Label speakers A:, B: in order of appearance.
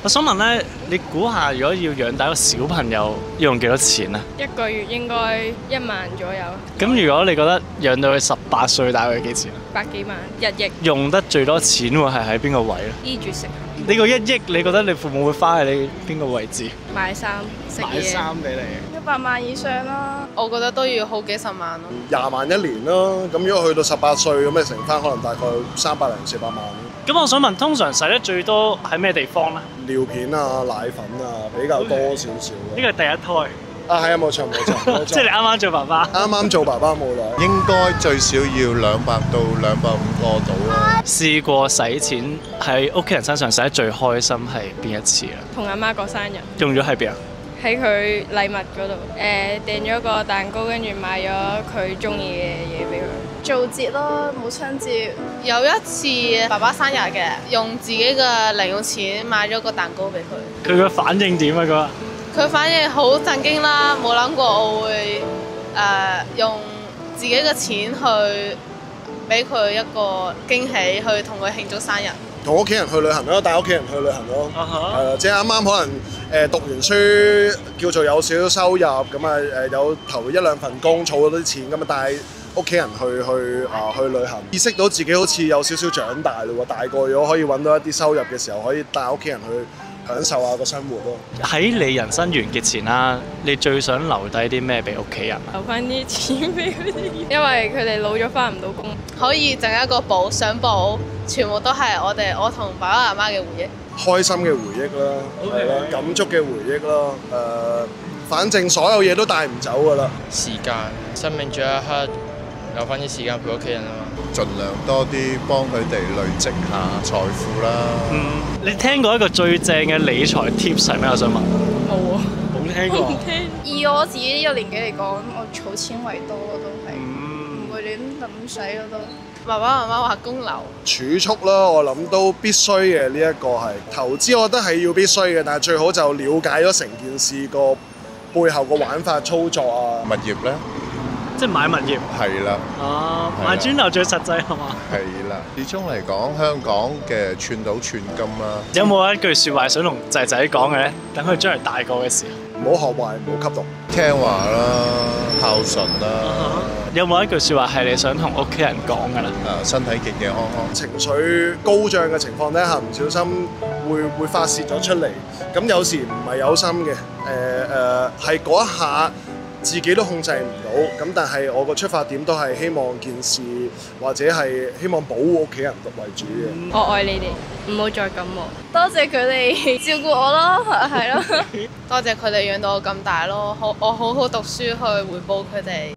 A: 我想問咧，你估下如果要養大一個小朋友，要用幾多錢啊？
B: 一個月應該1萬左右。
A: 咁如果你覺得養到佢18歲，大概幾錢啊？
B: 百幾萬1億。
A: 用得最多錢喎，係喺邊個位咧？
B: 衣住食。
A: 呢個1億，你覺得你父母會花喺你邊個位置？
B: 買衫食嘢。
A: 買衫俾你。
B: 100萬以上啦。
C: 我覺得都要好幾十萬咯。
D: 20萬1年咯，咁如果去到18歲，咁你乘翻可能大概300零400萬。
A: 咁我想問，通常使得最多喺咩地方咧？
D: 尿片啊、奶粉啊，比較多少少。
A: 呢個係第一胎。
D: 啊，係啊，冇錯冇錯。
A: 即係你啱啱做爸爸。
D: 啱啱做爸爸冇耐。
E: 應該最少要200到250個到啦。
A: 試過使錢喺屋企人身上使得最開心係邊一次啊？
B: 同阿媽過生日。
A: 用咗喺邊啊？
B: 喺佢禮物嗰度，訂咗個蛋糕，跟住買咗佢中意嘅嘢俾佢。做節咯，母親節。
C: 有一次爸爸生日嘅，用自己嘅零用錢買咗個蛋糕俾佢。
A: 佢個反應點啊？
C: 佢反應好震驚啦，冇諗過我會用自己嘅錢去俾佢一個驚喜，去同佢慶祝生日。
D: 同屋企人去旅行咯，帶屋企人去旅行咯，係啦，即係啱啱可能讀完書叫做有少少收入，咁啊有頭1-2份工，儲咗啲錢，咁啊帶屋企人去旅行，意識到自己好似有少少長大嘞喎，大個咗可以揾到一啲收入嘅時候，可以帶屋企人去享受下個生活咯。喺
A: 你人生完結前啦，你最想留低啲咩俾屋企人啊？
B: 留翻啲錢俾佢哋，因為佢哋老咗翻唔到工，
C: 可以整一個簿相簿，全部都係我同爸爸媽媽嘅回憶，
D: 開心嘅回憶啦，係啦，感觸嘅回憶啦，反正所有嘢都帶唔走噶啦。
F: 時間，生命最後一刻留翻啲時間陪屋企人啊嘛。
E: 盡量多啲幫佢哋累積下財富啦。
A: 你聽過一個最正嘅理財 tips 係咩？我想問。
B: 冇喎。
A: 冇聽過。
B: 以我自己呢個年紀嚟講，我儲錢為多都係，唔會亂咁使咯都。
C: 爸爸媽媽話供樓。
D: 儲蓄啦，我諗都必須嘅，呢一個係投資，我覺得係要必須嘅，但係最好就了解咗成件事個背後個玩法操作啊。
E: 物業咧？
A: 即係買物業。係
E: 啦。
A: 哦，買磚頭最實際係嘛？
E: 係啦。始終嚟講，香港嘅寸土寸金啦。
A: 有冇一句説話想同仔仔講嘅咧？等佢將來大個嘅時候。
D: 唔好學壞，唔好吸毒。
E: 聽話啦，孝順啦。
A: 有冇一句説話係你想同屋企人講㗎啦？
E: 身體健健康康。
D: 情緒高漲嘅情況底下，唔小心會發泄咗出嚟。咁有時唔係有心嘅，係嗰一下自己都控制唔到。咁但係我個出發點都係希望件事，或者係希望保護屋企人為主嘅。
B: 我愛你哋，唔好再咁喎。多謝佢哋照顧我咯，係咯。
C: 多謝佢哋養到我咁大咯，我好好讀書去回報佢哋。